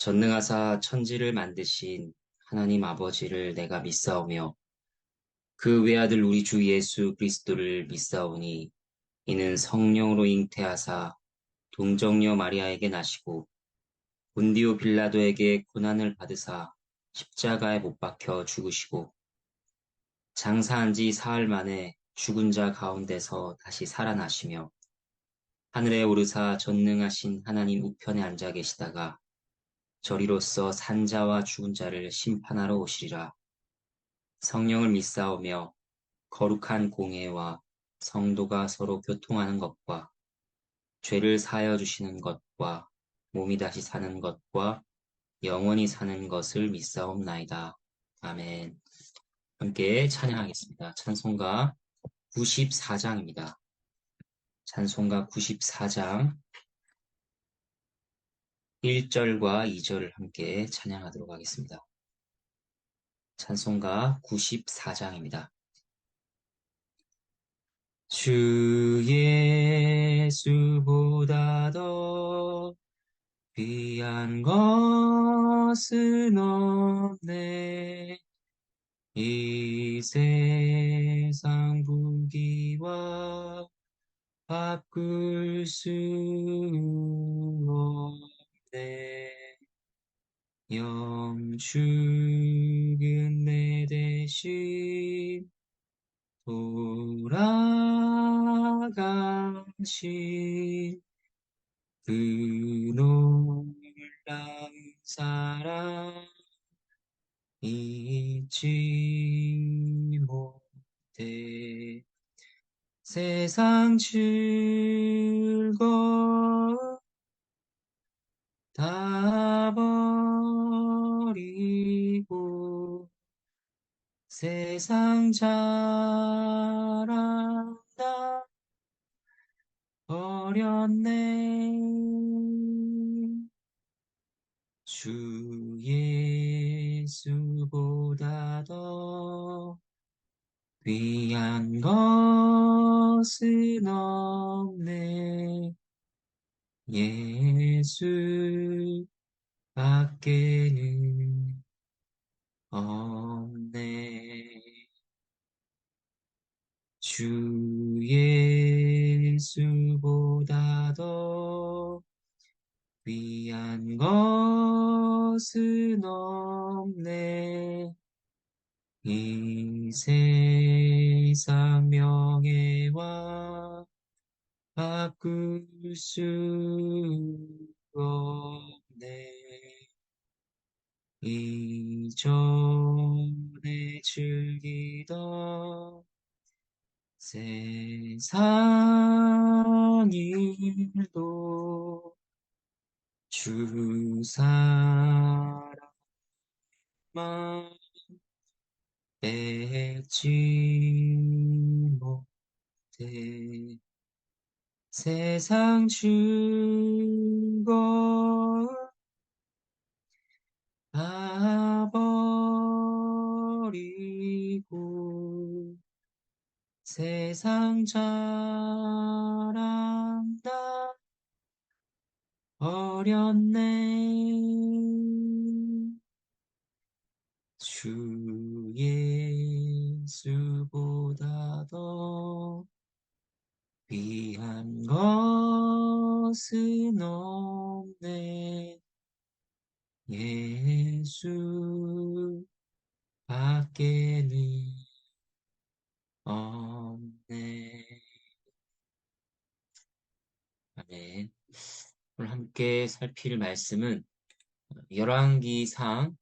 전능하사 천지를 만드신 하나님 아버지를 내가 믿사오며 그 외아들 우리 주 예수 그리스도를 믿사오니 이는 성령으로 잉태하사 동정녀 마리아에게 나시고 본디오 빌라도에게 고난을 받으사 십자가에 못 박혀 죽으시고 장사한 지 사흘 만에 죽은 자 가운데서 다시 살아나시며 하늘에 오르사 전능하신 하나님 우편에 앉아 계시다가 저리로서 산자와 죽은 자를 심판하러 오시리라. 성령을 믿사오며 거룩한 공예와 성도가 서로 교통하는 것과 죄를 사하여 주시는 것과 몸이 다시 사는 것과 영원히 사는 것을 믿사옵나이다. 아멘. 함께 찬양하겠습니다. 찬송가 94장입니다. 찬송가 94장 1절과 2절을 함께 찬양하도록 하겠습니다. 찬송가 94장입니다. 주 예수보다 더 귀한 것은 없네. 이 세상 부귀와 바꿀 수 없네. 영축은 내 대신 돌아가신 그 놀라운 사랑 잊지 못해. 세상 즐거움 다 버리고 세상 자랑 다 버렸네. 주 예수보다 더 귀한 것은 없네. 예수 밖에는 없네. 주 예수보다 더 귀한 것은 없네. 이 세상 명예와 바꿀 수 없네. 이전에 즐기던 세상 일도 주 사랑만 뺏지 못해. 세상 즐거움 다 버리고 세상 자랑 다 버렸네. 주 예수보다 더 귀한 것은 없네. 예수 밖에는 없네. 아멘. 오늘 함께 살필 말씀은 열왕기상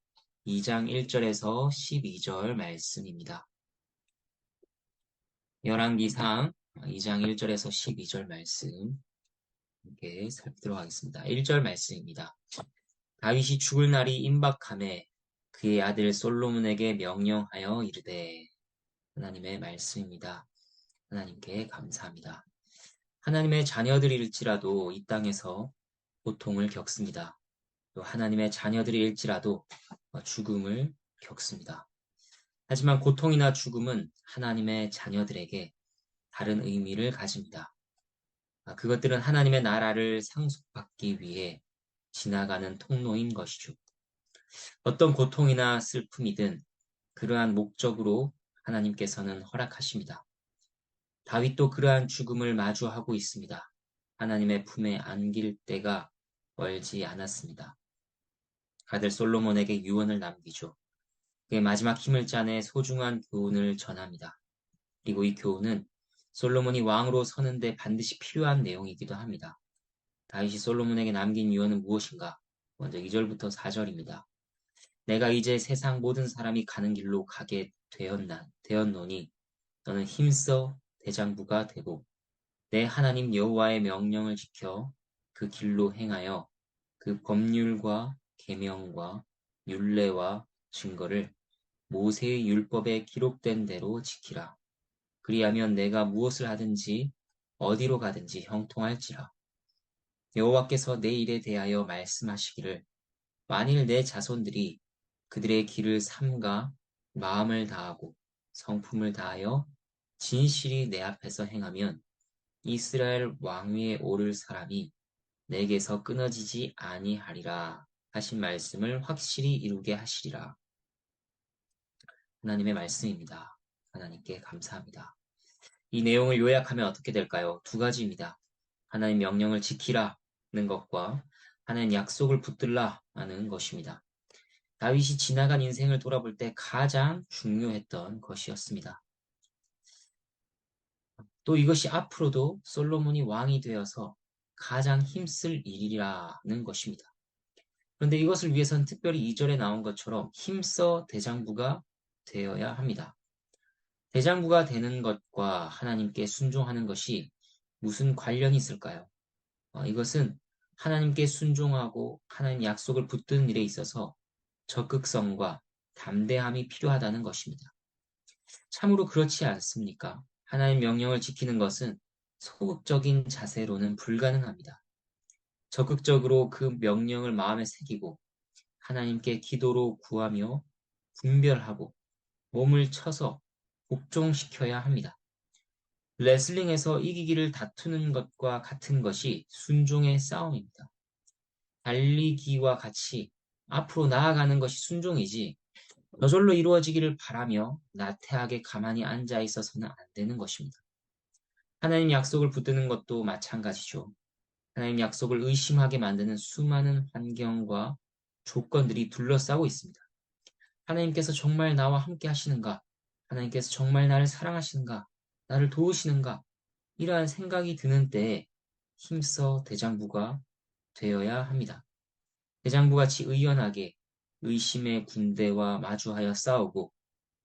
2장 1절에서 12절 말씀입니다. 열왕기상 2장 1절에서 12절 말씀 함께 살피도록 하겠습니다. 1절 말씀입니다. 다윗이 죽을 날이 임박하매 그의 아들 솔로몬에게 명령하여 이르되. 하나님의 말씀입니다. 하나님께 감사합니다. 하나님의 자녀들일지라도 이 땅에서 고통을 겪습니다. 또 하나님의 자녀들일지라도 죽음을 겪습니다. 하지만 고통이나 죽음은 하나님의 자녀들에게 다른 의미를 가집니다. 그것들은 하나님의 나라를 상속받기 위해 지나가는 통로인 것이죠. 어떤 고통이나 슬픔이든 그러한 목적으로 하나님께서는 허락하십니다. 다윗도 그러한 죽음을 마주하고 있습니다. 하나님의 품에 안길 때가 멀지 않았습니다. 아들 솔로몬에게 유언을 남기죠. 그의 마지막 힘을 짜내 소중한 교훈을 전합니다. 그리고 이 교훈은 솔로몬이 왕으로 서는데 반드시 필요한 내용이기도 합니다. 다윗이 솔로몬에게 남긴 유언은 무엇인가? 먼저 2절부터 4절입니다. 내가 이제 세상 모든 사람이 가는 길로 가게 되었노니 너는 힘써 대장부가 되고 내 하나님 여호와의 명령을 지켜 그 길로 행하여 그 법률과 계명과 율례와 증거를 모세의 율법에 기록된 대로 지키라. 그리하면 내가 무엇을 하든지 어디로 가든지 형통할지라. 여호와께서 내 일에 대하여 말씀하시기를 만일 내 자손들이 그들의 길을 삼가 마음을 다하고 성품을 다하여 진실이 내 앞에서 행하면 이스라엘 왕위에 오를 사람이 내게서 끊어지지 아니하리라 하신 말씀을 확실히 이루게 하시리라. 하나님의 말씀입니다. 하나님께 감사합니다. 이 내용을 요약하면 어떻게 될까요? 두 가지입니다. 하나님 명령을 지키라는 것과 하나님 약속을 붙들라는 것입니다. 다윗이 지나간 인생을 돌아볼 때 가장 중요했던 것이었습니다. 또 이것이 앞으로도 솔로몬이 왕이 되어서 가장 힘쓸 일이라는 것입니다. 그런데 이것을 위해서는 특별히 2절에 나온 것처럼 힘써 대장부가 되어야 합니다. 대장부가 되는 것과 하나님께 순종하는 것이 무슨 관련이 있을까요? 이것은 하나님께 순종하고 하나님 약속을 붙드는 일에 있어서 적극성과 담대함이 필요하다는 것입니다. 참으로 그렇지 않습니까? 하나님 명령을 지키는 것은 소극적인 자세로는 불가능합니다. 적극적으로 그 명령을 마음에 새기고 하나님께 기도로 구하며 분별하고 몸을 쳐서 복종시켜야 합니다. 레슬링에서 이기기를 다투는 것과 같은 것이 순종의 싸움입니다. 달리기와 같이 앞으로 나아가는 것이 순종이지 저절로 이루어지기를 바라며 나태하게 가만히 앉아 있어서는 안 되는 것입니다. 하나님 약속을 붙드는 것도 마찬가지죠. 하나님 약속을 의심하게 만드는 수많은 환경과 조건들이 둘러싸고 있습니다. 하나님께서 정말 나와 함께 하시는가? 하나님께서 정말 나를 사랑하시는가? 나를 도우시는가? 이러한 생각이 드는 때에 힘써 대장부가 되어야 합니다. 대장부같이 의연하게 의심의 군대와 마주하여 싸우고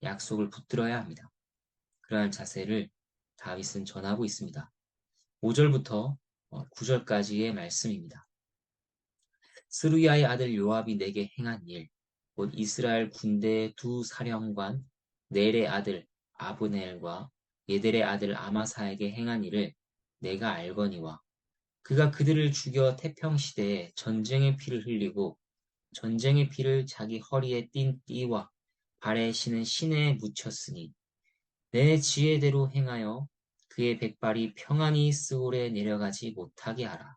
약속을 붙들어야 합니다. 그러한 자세를 다윗은 전하고 있습니다. 5절부터 9절까지의 말씀입니다. 스루야의 아들 요압이 내게 행한 일, 곧 이스라엘 군대의 두 사령관 넬의 아들 아브넬과 예델의 아들 아마사에게 행한 일을 내가 알거니와 그가 그들을 죽여 태평시대에 전쟁의 피를 흘리고 전쟁의 피를 자기 허리에 띤 띠와 발에 신은 시내에 묻혔으니 내 지혜대로 행하여 그의 백발이 평안히 스올에 내려가지 못하게 하라.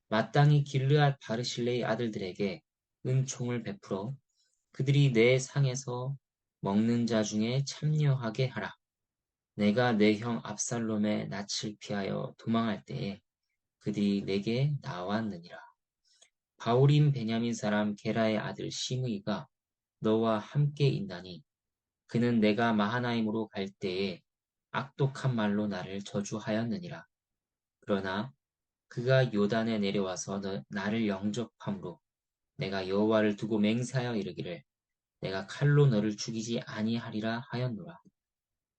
마땅히 길르앗 바르실레의 아들들에게 은총을 베풀어 그들이 내 상에서 먹는 자 중에 참여하게 하라. 내가 내 형 압살롬의 낯을 피하여 도망할 때에 그들이 내게 나왔느니라. 바울임 베냐민 사람 게라의 아들 시므이가 너와 함께 있나니 그는 내가 마하나임으로 갈 때에 악독한 말로 나를 저주하였느니라. 그러나 그가 요단에 내려와서 나를 영접함으로 내가 여호와를 두고 맹세하여 이르기를 내가 칼로 너를 죽이지 아니하리라 하였노라.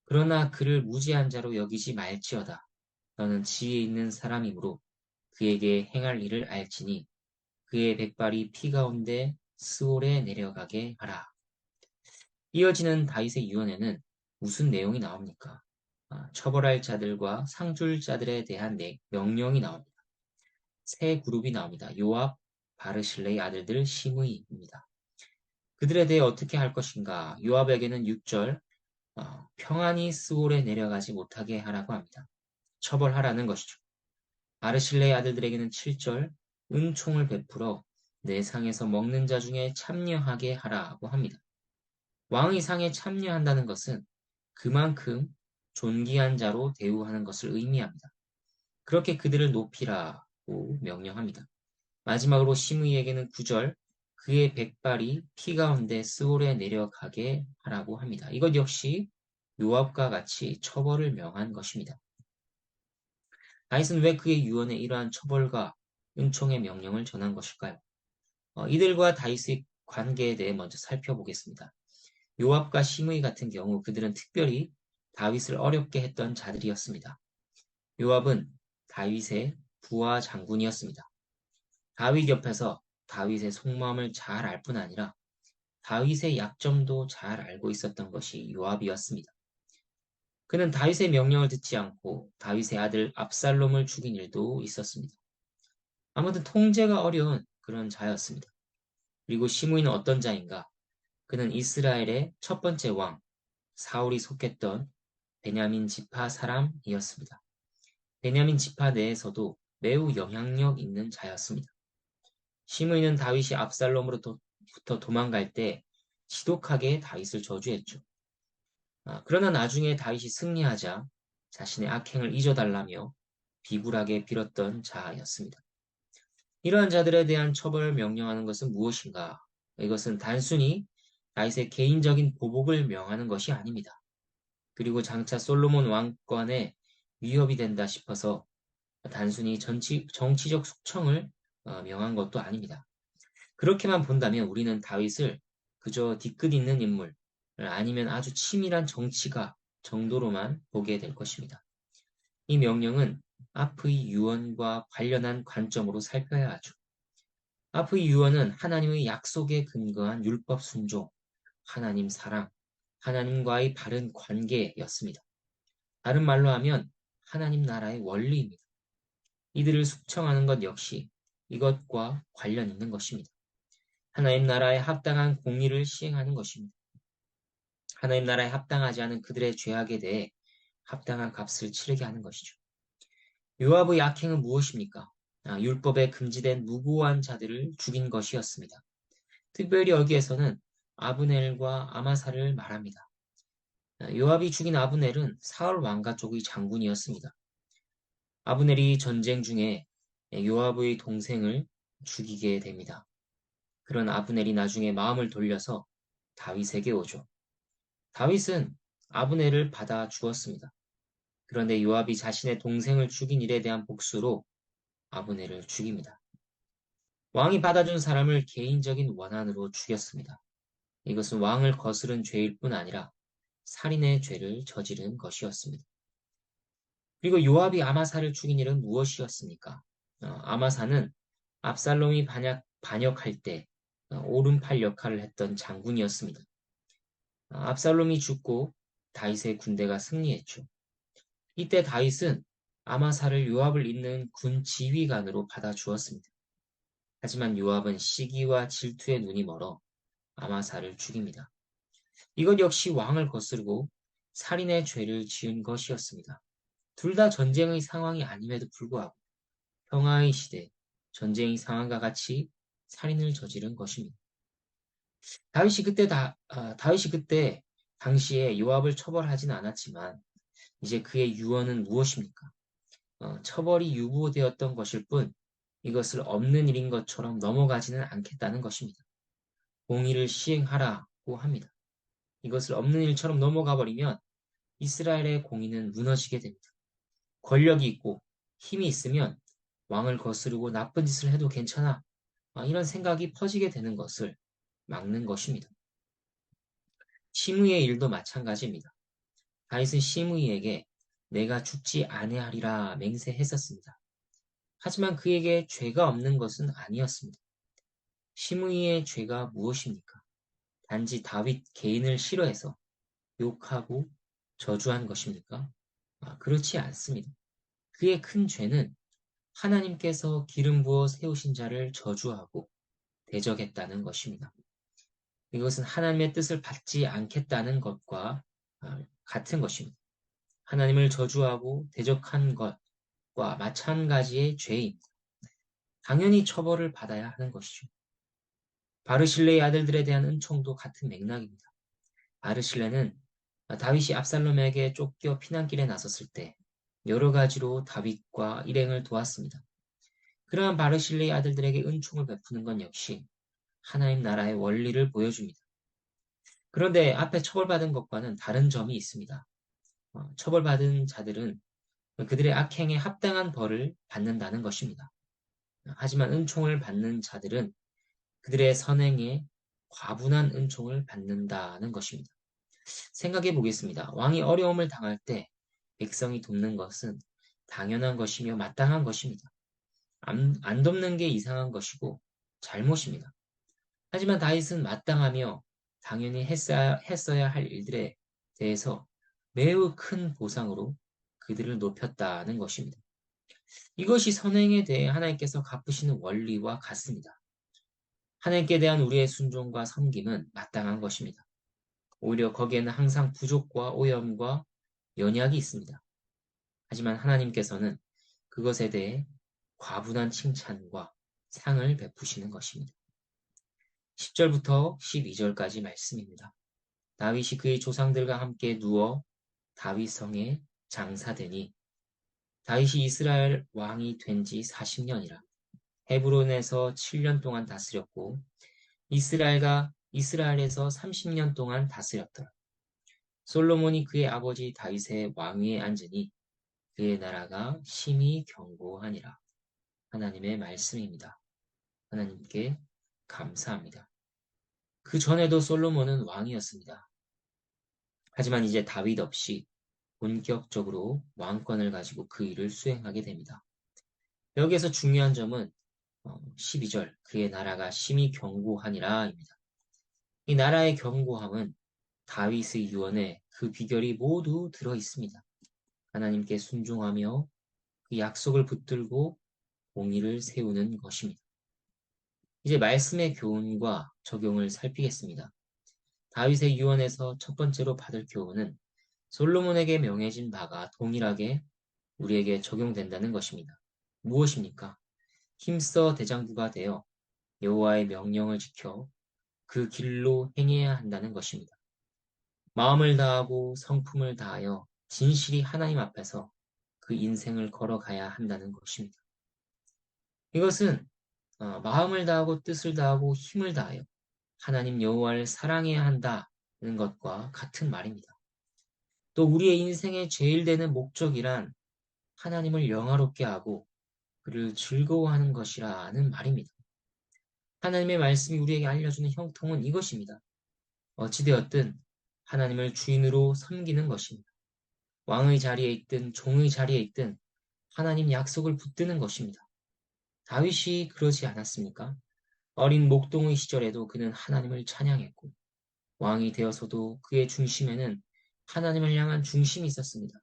그러나 그를 무지한 자로 여기지 말지어다. 너는 지혜 있는 사람이므로 그에게 행할 일을 알지니 그의 백발이 피 가운데 스올에 내려가게 하라. 이어지는 다윗의 유언에는 무슨 내용이 나옵니까? 처벌할 자들과 상줄 자들에 대한 명령이 나옵니다. 세 그룹이 나옵니다. 요압, 바르실레의 아들들 시므이입니다. 그들에 대해 어떻게 할 것인가? 요압에게는 6절 평안히 스올에 내려가지 못하게 하라고 합니다. 처벌하라는 것이죠. 바르실레의 아들들에게는 7절 은총을 베풀어 내 상에서 먹는 자 중에 참여하게 하라고 합니다. 왕의 상에 참여한다는 것은 그만큼 존귀한 자로 대우하는 것을 의미합니다. 그렇게 그들을 높이라고 명령합니다. 마지막으로 시므이에게는 9절 그의 백발이 피 가운데 스올에 내려가게 하라고 합니다. 이것 역시 요압과 같이 처벌을 명한 것입니다. 다윗은 왜 그의 유언에 이러한 처벌과 은총의 명령을 전한 것일까요? 이들과 다윗의 관계에 대해 먼저 살펴보겠습니다. 요압과 시므이 같은 경우 그들은 특별히 다윗을 어렵게 했던 자들이었습니다. 요압은 다윗의 부하 장군이었습니다. 다윗 옆에서 다윗의 속마음을 잘 알 뿐 아니라 다윗의 약점도 잘 알고 있었던 것이 요압이었습니다. 그는 다윗의 명령을 듣지 않고 다윗의 아들 압살롬을 죽인 일도 있었습니다. 아무튼 통제가 어려운 그런 자였습니다. 그리고 시므이는 어떤 자인가? 그는 이스라엘의 첫 번째 왕 사울이 속했던 베냐민 지파 사람이었습니다. 베냐민 지파 내에서도 매우 영향력 있는 자였습니다. 시므이는 다윗이 압살롬으로부터 도망갈 때 지독하게 다윗을 저주했죠. 그러나 나중에 다윗이 승리하자 자신의 악행을 잊어달라며 비굴하게 빌었던 자였습니다. 이러한 자들에 대한 처벌을 명령하는 것은 무엇인가? 이것은 단순히 다윗의 개인적인 보복을 명하는 것이 아닙니다. 그리고 장차 솔로몬 왕권에 위협이 된다 싶어서 단순히 정치적 숙청을 명한 것도 아닙니다. 그렇게만 본다면 우리는 다윗을 그저 뒤끝 있는 인물 아니면 아주 치밀한 정치가 정도로만 보게 될 것입니다. 이 명령은 앞의 유언과 관련한 관점으로 살펴야 하죠. 앞의 유언은 하나님의 약속에 근거한 율법 순종, 하나님 사랑, 하나님과의 바른 관계였습니다. 다른 말로 하면 하나님 나라의 원리입니다. 이들을 숙청하는 것 역시 이것과 관련 있는 것입니다. 하나님 나라에 합당한 공의를 시행하는 것입니다. 하나님 나라에 합당하지 않은 그들의 죄악에 대해 합당한 값을 치르게 하는 것이죠. 요압의 악행은 무엇입니까? 율법에 금지된 무고한 자들을 죽인 것이었습니다. 특별히 여기에서는 아브넬과 아마사를 말합니다. 요압이 죽인 아브넬은 사울 왕가 쪽의 장군이었습니다. 아브넬이 전쟁 중에 요압의 동생을 죽이게 됩니다. 그런 아브넬이 나중에 마음을 돌려서 다윗에게 오죠. 다윗은 아브넬을 받아 주었습니다. 그런데 요압이 자신의 동생을 죽인 일에 대한 복수로 아브넬을 죽입니다. 왕이 받아준 사람을 개인적인 원한으로 죽였습니다. 이것은 왕을 거스른 죄일 뿐 아니라 살인의 죄를 저지른 것이었습니다. 그리고 요압이 아마사를 죽인 일은 무엇이었습니까? 아마사는 압살롬이 반역할 때 오른팔 역할을 했던 장군이었습니다. 압살롬이 죽고 다윗의 군대가 승리했죠. 이때 다윗은 아마사를 요압을 잇는 군 지휘관으로 받아주었습니다. 하지만 요압은 시기와 질투에 눈이 멀어 아마사를 죽입니다. 이것 역시 왕을 거스르고 살인의 죄를 지은 것이었습니다. 둘 다 전쟁의 상황이 아님에도 불구하고 평화의 시대, 전쟁의 상황과 같이 살인을 저지른 것입니다. 다윗이 그때 당시에 요압을 처벌하진 않았지만 이제 그의 유언은 무엇입니까? 처벌이 유보되었던 것일 뿐 이것을 없는 일인 것처럼 넘어가지는 않겠다는 것입니다. 공의를 시행하라고 합니다. 이것을 없는 일처럼 넘어가 버리면 이스라엘의 공의는 무너지게 됩니다. 권력이 있고 힘이 있으면 왕을 거스르고 나쁜 짓을 해도 괜찮아. 이런 생각이 퍼지게 되는 것을 막는 것입니다. 시므이의 일도 마찬가지입니다. 다윗은 시므이에게 내가 죽지 아니하리라 맹세했었습니다. 하지만 그에게 죄가 없는 것은 아니었습니다. 시므이의 죄가 무엇입니까? 단지 다윗 개인을 싫어해서 욕하고 저주한 것입니까? 그렇지 않습니다. 그의 큰 죄는 하나님께서 기름 부어 세우신 자를 저주하고 대적했다는 것입니다. 이것은 하나님의 뜻을 받지 않겠다는 것과 같은 것입니다. 하나님을 저주하고 대적한 것과 마찬가지의 죄입니다. 당연히 처벌을 받아야 하는 것이죠. 바르실레의 아들들에 대한 은총도 같은 맥락입니다. 바르실레는 다윗이 압살롬에게 쫓겨 피난길에 나섰을 때 여러 가지로 다윗과 일행을 도왔습니다. 그러한 바르실레의 아들들에게 은총을 베푸는 건 역시 하나님 나라의 원리를 보여줍니다. 그런데 앞에 처벌받은 것과는 다른 점이 있습니다. 처벌받은 자들은 그들의 악행에 합당한 벌을 받는다는 것입니다. 하지만 은총을 받는 자들은 그들의 선행에 과분한 은총을 받는다는 것입니다. 생각해 보겠습니다. 왕이 어려움을 당할 때 백성이 돕는 것은 당연한 것이며 마땅한 것입니다. 안 돕는 게 이상한 것이고 잘못입니다. 하지만 다윗은 마땅하며 당연히 했어야 할 일들에 대해서 매우 큰 보상으로 그들을 높였다는 것입니다. 이것이 선행에 대해 하나님께서 갚으시는 원리와 같습니다. 하나님께 대한 우리의 순종과 섬김은 마땅한 것입니다. 오히려 거기에는 항상 부족과 오염과 연약이 있습니다. 하지만 하나님께서는 그것에 대해 과분한 칭찬과 상을 베푸시는 것입니다. 10절부터 12절까지 말씀입니다. 다윗이 그의 조상들과 함께 누워 다윗 성에 장사되니 다윗이 이스라엘 왕이 된 지 40년이라 헤브론에서 7년 동안 다스렸고 이스라엘에서 30년 동안 다스렸더라. 솔로몬이 그의 아버지 다윗의 왕위에 앉으니 그의 나라가 심히 견고하니라. 하나님의 말씀입니다. 하나님께 감사합니다. 그 전에도 솔로몬은 왕이었습니다. 하지만 이제 다윗 없이 본격적으로 왕권을 가지고 그 일을 수행하게 됩니다. 여기에서 중요한 점은 12절 그의 나라가 심히 견고하니라입니다. 이 나라의 견고함은 다윗의 유언에 그 비결이 모두 들어 있습니다. 하나님께 순종하며 그 약속을 붙들고 공의를 세우는 것입니다. 이제 말씀의 교훈과 적용을 살피겠습니다. 다윗의 유언에서 첫 번째로 받을 교훈은 솔로몬에게 명해진 바가 동일하게 우리에게 적용된다는 것입니다. 무엇입니까? 힘써 대장부가 되어 여호와의 명령을 지켜 그 길로 행해야 한다는 것입니다. 마음을 다하고 성품을 다하여 진실이 하나님 앞에서 그 인생을 걸어가야 한다는 것입니다. 이것은 마음을 다하고 뜻을 다하고 힘을 다하여 하나님 여호와를 사랑해야 한다는 것과 같은 말입니다. 또 우리의 인생의 제일 되는 목적이란 하나님을 영화롭게 하고 그를 즐거워하는 것이라는 말입니다. 하나님의 말씀이 우리에게 알려주는 형통은 이것입니다. 어찌되었든 하나님을 주인으로 섬기는 것입니다. 왕의 자리에 있든 종의 자리에 있든 하나님 약속을 붙드는 것입니다. 다윗이 그러지 않았습니까? 어린 목동의 시절에도 그는 하나님을 찬양했고 왕이 되어서도 그의 중심에는 하나님을 향한 중심이 있었습니다.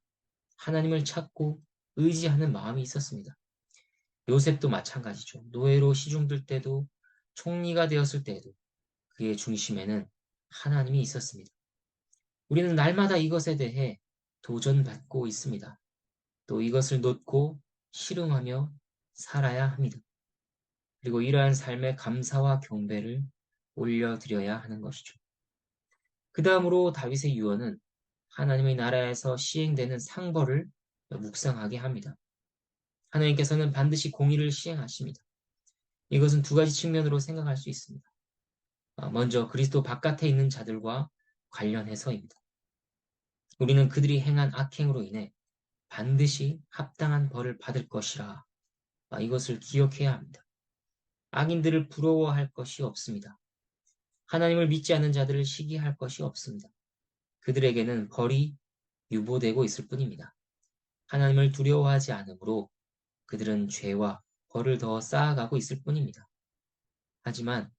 하나님을 찾고 의지하는 마음이 있었습니다. 요셉도 마찬가지죠. 노예로 시중될 때도 총리가 되었을 때에도 그의 중심에는 하나님이 있었습니다. 우리는 날마다 이것에 대해 도전받고 있습니다. 또 이것을 놓고 실응하며 살아야 합니다. 그리고 이러한 삶에 감사와 경배를 올려드려야 하는 것이죠. 그 다음으로 다윗의 유언은 하나님의 나라에서 시행되는 상벌을 묵상하게 합니다. 하나님께서는 반드시 공의를 시행하십니다. 이것은 두 가지 측면으로 생각할 수 있습니다. 먼저 그리스도 바깥에 있는 자들과 관련해서입니다. 우리는 그들이 행한 악행으로 인해 반드시 합당한 벌을 받을 것이라 이것을 기억해야 합니다. 악인들을 부러워할 것이 없습니다. 하나님을 믿지 않는 자들을 시기할 것이 없습니다. 그들에게는 벌이 유보되고 있을 뿐입니다. 하나님을 두려워하지 않으므로 그들은 죄와 벌을 더 쌓아가고 있을 뿐입니다. 하지만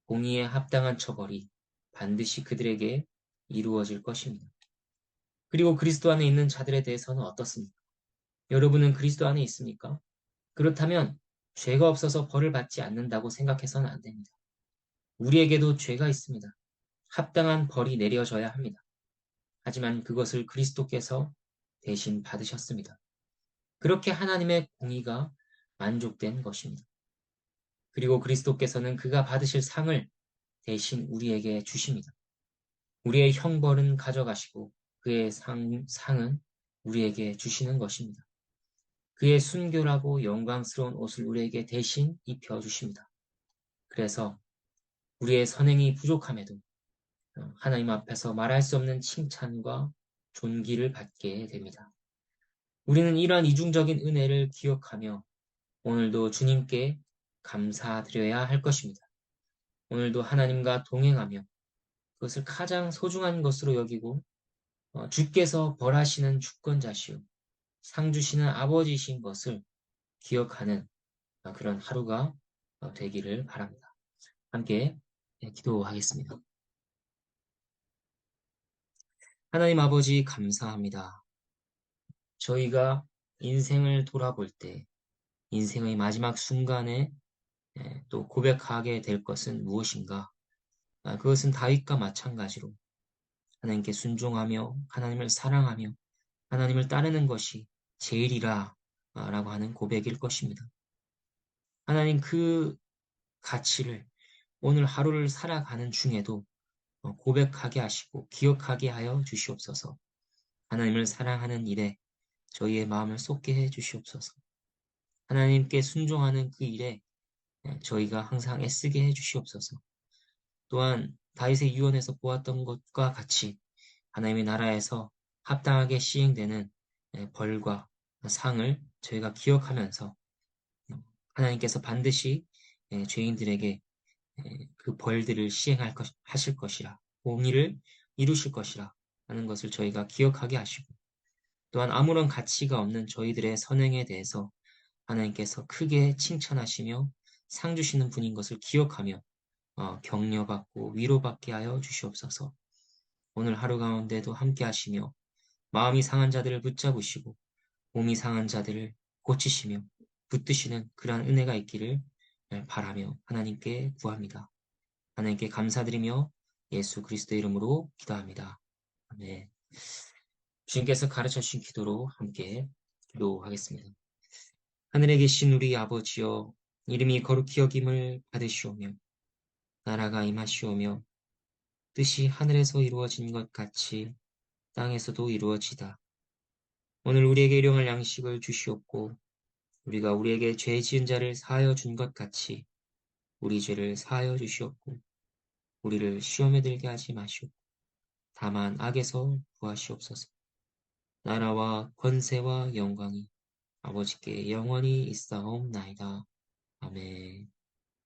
공의에 합당한 처벌이 반드시 그들에게 이루어질 것입니다. 그리고 그리스도 안에 있는 자들에 대해서는 어떻습니까? 여러분은 그리스도 안에 있습니까? 그렇다면 죄가 없어서 벌을 받지 않는다고 생각해서는 안 됩니다. 우리에게도 죄가 있습니다. 합당한 벌이 내려져야 합니다. 하지만 그것을 그리스도께서 대신 받으셨습니다. 그렇게 하나님의 공의가 만족된 것입니다. 그리고 그리스도께서는 그가 받으실 상을 대신 우리에게 주십니다. 우리의 형벌은 가져가시고 그의 상은 우리에게 주시는 것입니다. 그의 순결하고 영광스러운 옷을 우리에게 대신 입혀주십니다. 그래서 우리의 선행이 부족함에도 하나님 앞에서 말할 수 없는 칭찬과 존귀를 받게 됩니다. 우리는 이러한 이중적인 은혜를 기억하며 오늘도 주님께 감사드려야 할 것입니다. 오늘도 하나님과 동행하며 그것을 가장 소중한 것으로 여기고 주께서 벌하시는 주권자시오 상 주시는 아버지이신 것을 기억하는 그런 하루가 되기를 바랍니다. 함께 기도하겠습니다. 하나님 아버지 감사합니다. 저희가 인생을 돌아볼 때 인생의 마지막 순간에 또 고백하게 될 것은 무엇인가? 그것은 다윗과 마찬가지로 하나님께 순종하며 하나님을 사랑하며 하나님을 따르는 것이 제일이라 라고 하는 고백일 것입니다. 하나님 그 가치를 오늘 하루를 살아가는 중에도 고백하게 하시고 기억하게 하여 주시옵소서. 하나님을 사랑하는 일에 저희의 마음을 쏟게 해 주시옵소서. 하나님께 순종하는 그 일에 저희가 항상 애쓰게 해 주시옵소서. 또한 다윗의 유언에서 보았던 것과 같이 하나님의 나라에서 합당하게 시행되는 벌과 상을 저희가 기억하면서 하나님께서 반드시 죄인들에게 그 벌들을 하실 것이라, 공의를 이루실 것이라 하는 것을 저희가 기억하게 하시고, 또한 아무런 가치가 없는 저희들의 선행에 대해서 하나님께서 크게 칭찬하시며 상 주시는 분인 것을 기억하며 격려받고 위로받게 하여 주시옵소서. 오늘 하루 가운데도 함께 하시며 마음이 상한 자들을 붙잡으시고 몸이 상한 자들을 고치시며 붙드시는 그러한 은혜가 있기를 바라며 하나님께 구합니다. 하나님께 감사드리며 예수 그리스도의 이름으로 기도합니다. 아멘. 주님께서 가르쳐 주신 기도로 함께 기도하겠습니다. 하늘에 계신 우리 아버지여, 이름이 거룩히 여김을 받으시오며 나라가 임하시오며 뜻이 하늘에서 이루어진 것 같이 땅에서도 이루어지다. 오늘 우리에게 일용할 양식을 주시옵고 우리가 우리에게 죄 지은 자를 사하여 준 것 같이 우리 죄를 사하여 주시옵고 우리를 시험에 들게 하지 마시옵고 다만 악에서 구하시옵소서. 나라와 권세와 영광이 아버지께 영원히 있사옵나이다. 아멘.